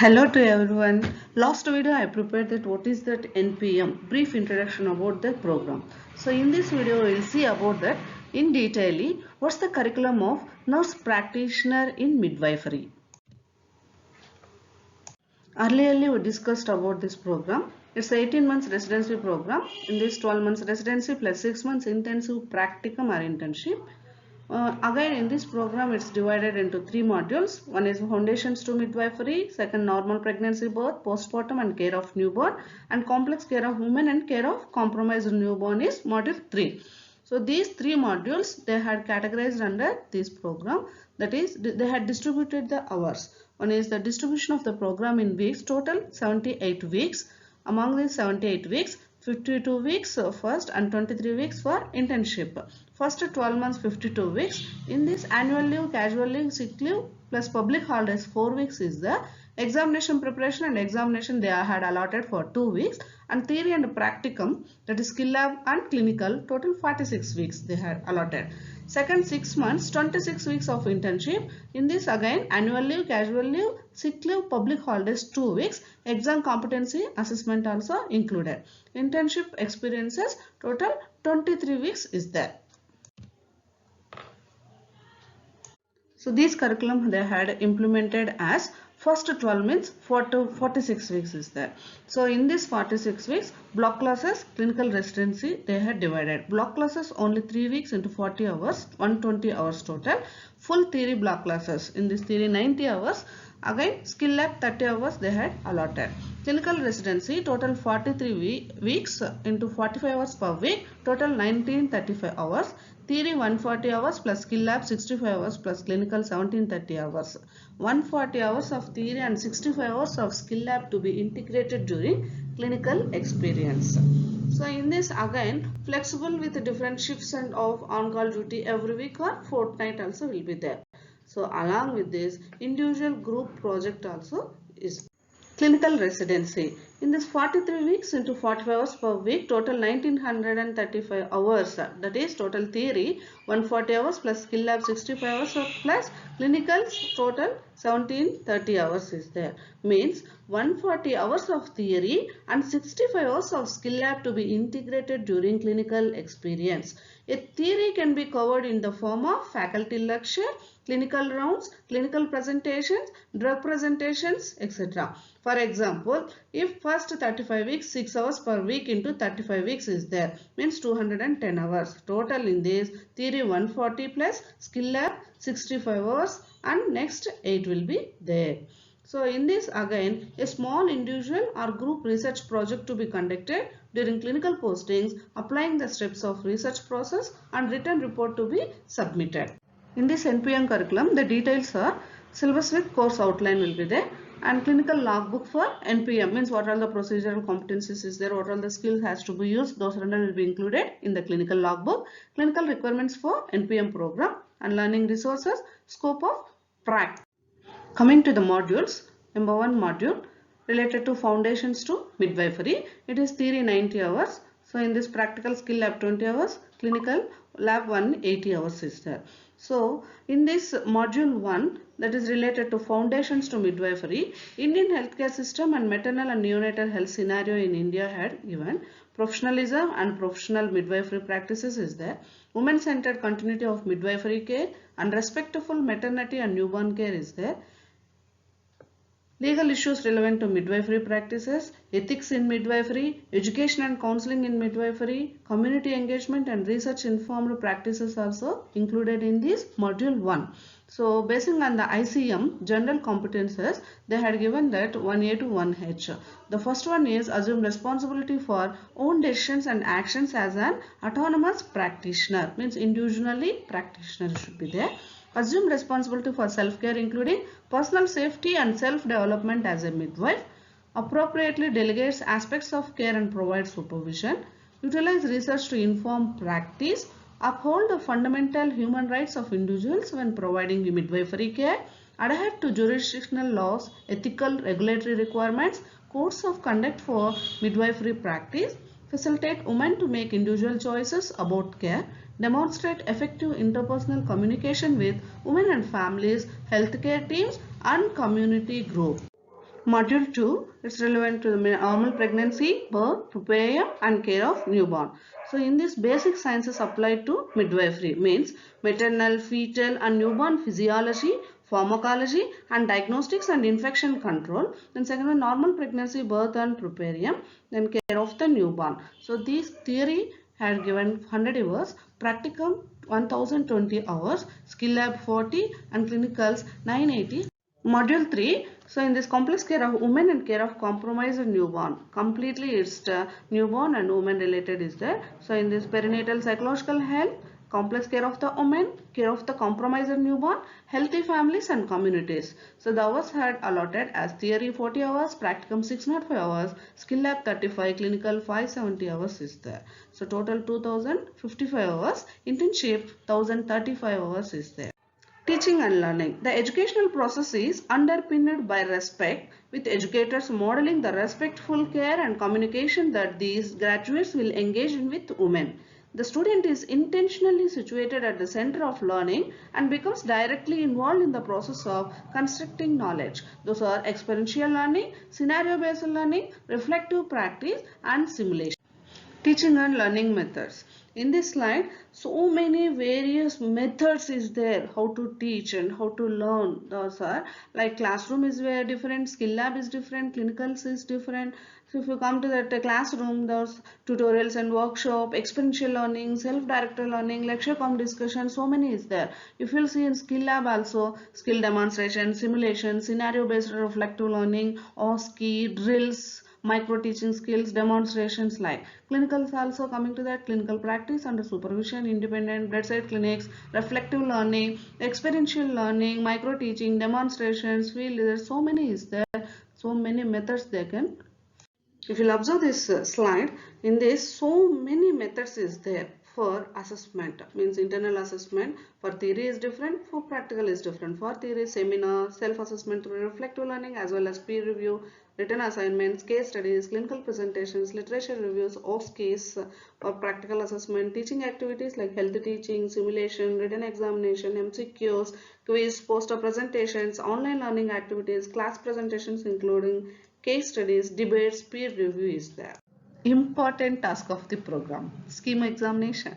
Hello to everyone. Last video I prepared that what is that NPM, brief introduction about the program. So in this video we will see about that in detail. What's the curriculum of nurse practitioner in midwifery. Earlier we discussed about this program. It's 18 months residency program. In this 12 months residency plus 6 months intensive practicum or internship. Again in this program it's divided into three modules. One is foundations to midwifery, second normal pregnancy, birth, postpartum and care of newborn, and complex care of women and care of compromised newborn is module 3. So these three modules they had categorized under this program, that is they had distributed the hours. One is the distribution of the program in weeks, total 78 weeks. Among these 78 weeks, 52 weeks first and 23 weeks for internship. First 12 months 52 weeks. In this annual leave, casual leave, sick leave plus public holidays 4 weeks is the examination preparation and examination they had allotted for 2 weeks, and theory and practicum, that is skill lab and clinical, total 46 weeks they had allotted. Second 6 months 26 weeks of internship. In this again annual leave, casual leave, sick leave, public holidays 2 weeks, exam competency assessment also included. Internship experiences total 23 weeks is there. So this curriculum they had implemented as first 12 means 46 weeks is there. So in this 46 weeks, block classes, clinical residency they had divided. Block classes only 3 weeks into 40 hours, 120 hours total. Full theory block classes, in this theory 90 hours. Again skill lab 30 hours they had allotted. Clinical residency total 43 weeks into 45 hours per week, total 1935 hours. Theory 140 hours plus skill lab 65 hours plus clinical 1730 hours. 140 hours of theory and 65 hours of skill lab to be integrated during clinical experience. So in this again flexible with different shifts and of on-call duty every week or fortnight also will be there. So along with this individual group project also is clinical residency. In this 43 weeks into 45 hours per week, total 1935 hours, that is total theory 140 hours plus skill lab 65 hours plus clinicals total 1730 hours is there. Means 140 hours of theory and 65 hours of skill lab to be integrated during clinical experience. A theory can be covered in the form of faculty lecture, clinical rounds, clinical presentations, drug presentations, etc. For example, if first 35 weeks 6 hours per week into 35 weeks is there, means 210 hours. Total in this theory 140 plus skill lab 65 hours and next 8 will be there. So in this again a small individual or group research project to be conducted during clinical postings, applying the steps of research process and written report to be submitted. In this NPM curriculum, the details are syllabus with course outline will be there, and clinical logbook for NPM, means what are the procedural competencies is there, what are the skills has to be used, those will be included in the clinical logbook. Clinical requirements for NPM program and learning resources, scope of practice. Coming to the modules, number 1 module related to foundations to midwifery. It is theory 90 hours. So in this practical skill lab 20 hours, clinical lab 180 hours is there. So in this module 1, that is related to foundations to midwifery, Indian healthcare system and maternal and neonatal health scenario in India had given. Professionalism and professional midwifery practices is there. Women-centered continuity of midwifery care and respectful maternity and newborn care is there. Legal issues relevant to midwifery practices, ethics in midwifery, education and counseling in midwifery, community engagement and research informed practices also included in this module 1. So basing on the ICM general competences, they had given that 1A to 1H. The first one is assume responsibility for own decisions and actions as an autonomous practitioner, means individually practitioner should be there. Assume responsibility for self-care including personal safety and self-development as a midwife. Appropriately delegates aspects of care and provides supervision. Utilize research to inform practice. Uphold the fundamental human rights of individuals when providing midwifery care. Adhere to jurisdictional laws, ethical regulatory requirements, codes of conduct for midwifery practice. Facilitate women to make individual choices about care. Demonstrate effective interpersonal communication with women and families, healthcare teams and community groups. Module 2 is relevant to the normal pregnancy, birth, puerperium and care of newborn. So in this, basic sciences applied to midwifery, means maternal, fetal and newborn physiology, pharmacology and diagnostics and infection control. Then second one, normal pregnancy, birth and puerperium, then care of the newborn. So this theory had given 100 hours, practicum 1020 hours, skill lab 40 and clinicals 980. Module 3. So in this complex care of women and care of compromised newborn, completely it's newborn and women related is there. So in this perinatal psychological health, complex care of the women, care of the compromised newborn, healthy families and communities. So the hours had allotted as theory 40 hours, practicum 605 hours, skill lab 35, clinical 570 hours is there. So total 2055 hours, internship 1035 hours is there. Teaching and learning. The educational process is underpinned by respect, with educators modeling the respectful care and communication that these graduates will engage in with women. The student is intentionally situated at the center of learning and becomes directly involved in the process of constructing knowledge. Those are experiential learning, scenario-based learning, reflective practice and simulation. Teaching and learning methods. In this slide, so many various methods is there how to teach and how to learn. Those are like classroom is very different, skill lab is different, clinicals is different. So if you come to that classroom, there's tutorials and workshop, experiential learning, self-directed learning, lecture com discussion, so many is there. If you'll see in skill lab also, skill demonstration, simulation, scenario-based reflective learning, OSCE, drills, micro teaching skills, demonstrations like. Clinicals also coming to that, clinical practice under supervision, independent bedside clinics, reflective learning, experiential learning, micro teaching, demonstrations, field, there's so many is there, so many methods they can. If you'll observe this slide, in this so many methods is there for assessment, means internal assessment for theory is different, for practical is different. For theory, seminar, self-assessment through reflective learning as well as peer review, written assignments, case studies, clinical presentations, literature reviews, OSCEs for practical assessment, teaching activities like health teaching, simulation, written examination, MCQs, quiz, poster presentations, online learning activities, class presentations including case studies, debates, peer review is there. Important task of the program, schema examination.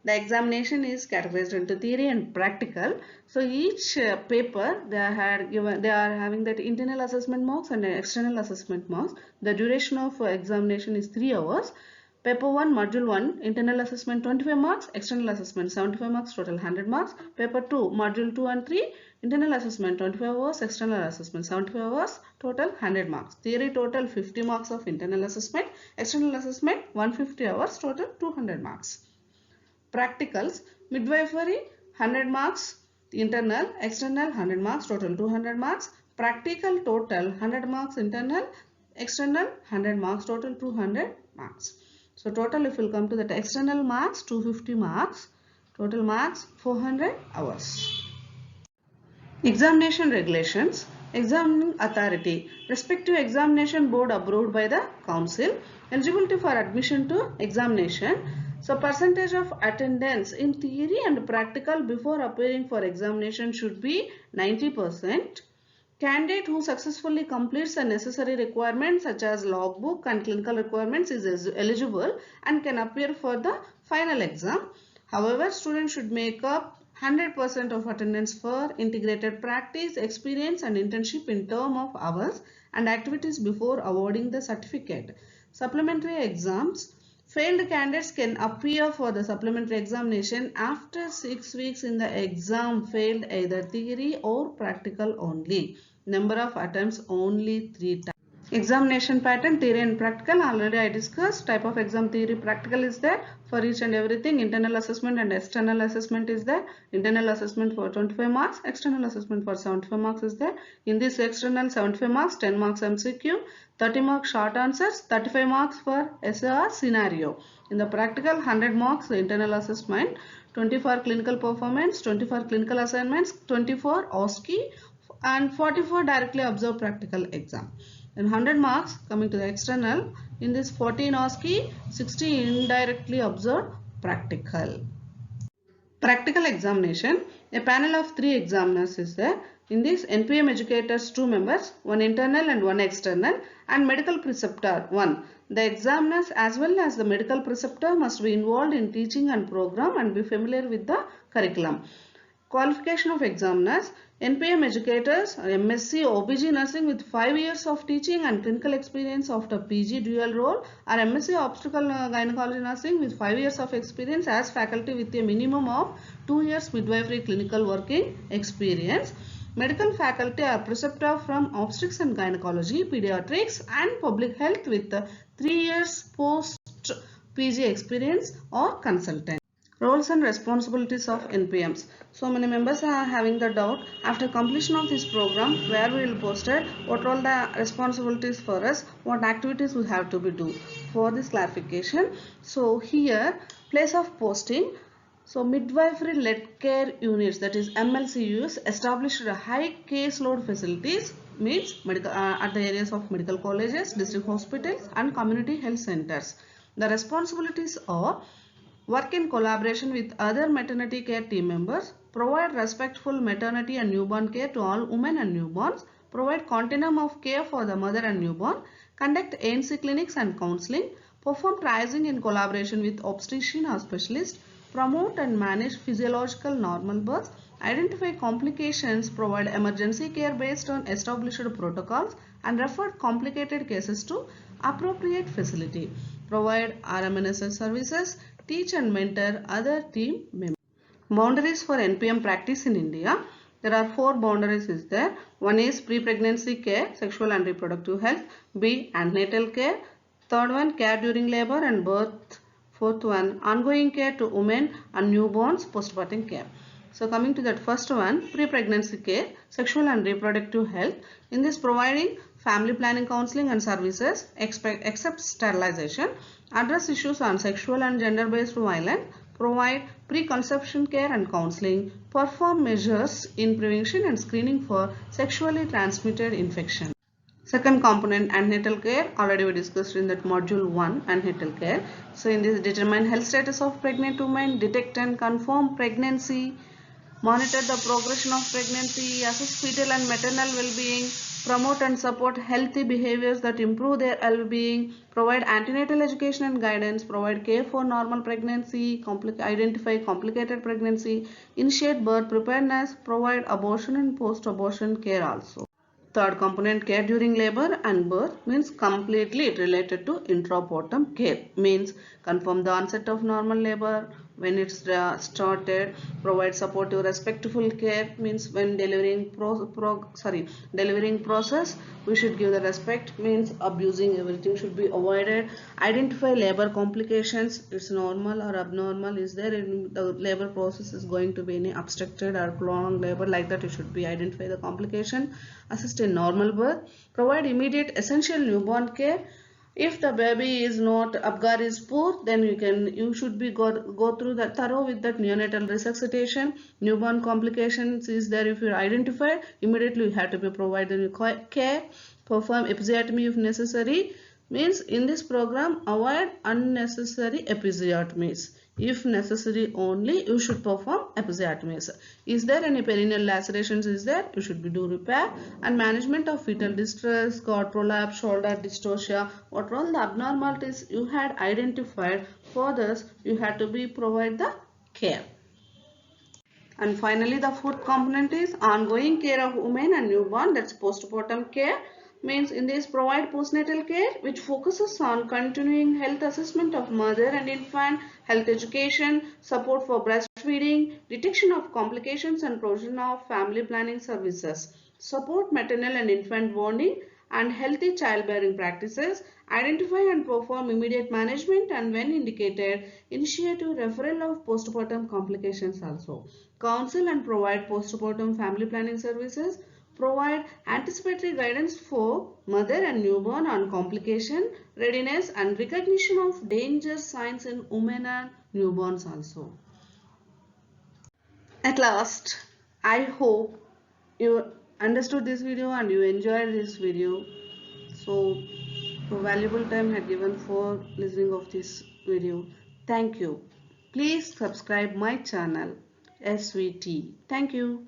The examination is categorized into theory and practical. So each paper they are having that internal assessment marks and external assessment marks. The duration of examination is 3 hours. Paper 1, Module 1, internal assessment 25 marks, external assessment 75 marks, total 100 marks. Paper 2, Module 2 and 3, internal assessment 25 hours, external assessment 75 hours, total 100 marks. Theory total 50 marks of internal assessment, external assessment 150 hours, total 200 marks. Practicals, midwifery 100 marks, internal, external 100 marks, total 200 marks. Practical total 100 marks, internal, external 100 marks, total 200 marks. So total if we'll come to that external marks 250 marks, total marks 400 hours. Examination regulations. Examining authority. Respective examination board approved by the council. Eligibility for admission to examination. So percentage of attendance in theory and practical before appearing for examination should be 90%. Candidate who successfully completes the necessary requirements such as logbook and clinical requirements is eligible and can appear for the final exam. However, students should make up 100% of attendance for integrated practice, experience and internship in term of hours and activities before awarding the certificate. Supplementary exams. Failed candidates can appear for the supplementary examination after 6 weeks in the exam failed either theory or practical only. Number of attempts only 3 times. Examination pattern, theory and practical, already I discussed. Type of exam, theory, practical is there for each and everything. Internal assessment and external assessment is there. Internal assessment for 25 marks, external assessment for 75 marks is there. In this external 75 marks, 10 marks MCQ, 30 marks short answers, 35 marks for SAR scenario. In the practical 100 marks the internal assessment, 24 clinical performance, 24 clinical assignments, 24 OSCE and 44 directly observed practical exam. And 100 marks coming to the external, in this 14 OSCE, 60 indirectly observed practical. Practical examination, a panel of 3 examiners is there. In this, NPM educators 2 members, one internal and one external, and medical preceptor 1. The examiners as well as the medical preceptor must be involved in teaching and program and be familiar with the curriculum. Qualification of examiners: NPM educators MSc OBG nursing with 5 years of teaching and clinical experience after PG dual role, or MSc obstetrical gynecology nursing with 5 years of experience as faculty with a minimum of 2 years midwifery clinical working experience. Medical faculty are preceptor from obstetrics and gynecology, pediatrics and public health with 3 years post PG experience or consultant. Roles and responsibilities of NPMs. So many members are having the doubt after completion of this program where we will post it, what are all the responsibilities for us, what activities we have to be do. For this clarification, so here place of posting. So midwifery led care units, that is MLCUs, established high caseload facilities, means medical, at the areas of medical colleges, district hospitals and community health centers. The responsibilities are: work in collaboration with other maternity care team members, provide respectful maternity and newborn care to all women and newborns, provide continuum of care for the mother and newborn, conduct ANC clinics and counseling, perform triaging in collaboration with obstetrician or specialist, promote and manage physiological normal births, identify complications, provide emergency care based on established protocols and refer complicated cases to appropriate facility, provide RMNSS services, teach and mentor other team members. Boundaries for NPM practice in India. There are 4 boundaries is there. One is pre-pregnancy care, sexual and reproductive health. B, antenatal care. Third one, care during labor and birth. Fourth one, ongoing care to women and newborns, postpartum care. So coming to that first one, pre-pregnancy care, sexual and reproductive health. In this, providing family planning counseling and services except sterilization, address issues on sexual and gender-based violence, provide preconception care and counseling, perform measures in prevention and screening for sexually transmitted infection. Second component, antenatal care, already we discussed in that module 1, antenatal care. So in this, determine health status of pregnant women, detect and confirm pregnancy, monitor the progression of pregnancy, assess fetal and maternal well-being, promote and support healthy behaviors that improve their well-being, provide antenatal education and guidance, provide care for normal pregnancy, identify complicated pregnancy, initiate birth preparedness, provide abortion and post-abortion care also. Third component, care during labor and birth, means completely related to intrapartum care, means confirm the onset of normal labor, when it's started, provide supportive respectful care, means when delivering delivering process we should give the respect, means abusing everything should be avoided, identify labor complications, it's normal or abnormal, is there in the labor process is going to be any obstructed or prolonged labor, like that you should be identify the complication, assist in normal birth, provide immediate essential newborn care. If the baby is not, Apgar is poor, then you should be go through that thorough with that neonatal resuscitation. Newborn complications is there, if you identify, immediately you have to be provided care, perform episiotomy if necessary, means in this program avoid unnecessary episiotomies. If necessary only you should perform episiotomies. Is there any perineal lacerations is there, you should be do repair, and management of fetal distress, cord prolapse, shoulder dystocia, what are all the abnormalities you had identified, for this you had to be provide the care. And finally the fourth component is ongoing care of women and newborn, that's postpartum care, means in this provide postnatal care which focuses on continuing health assessment of mother and infant, health education, support for breastfeeding, detection of complications and provision of family planning services, support maternal and infant bonding and healthy childbearing practices, identify and perform immediate management and when indicated, initiate referral of postpartum complications also, counsel and provide postpartum family planning services, provide anticipatory guidance for mother and newborn on complication, readiness and recognition of danger signs in women and newborns also. At last, I hope you understood this video and you enjoyed this video. So, valuable time had given for listening of this video. Thank you. Please subscribe my channel SVT. Thank you.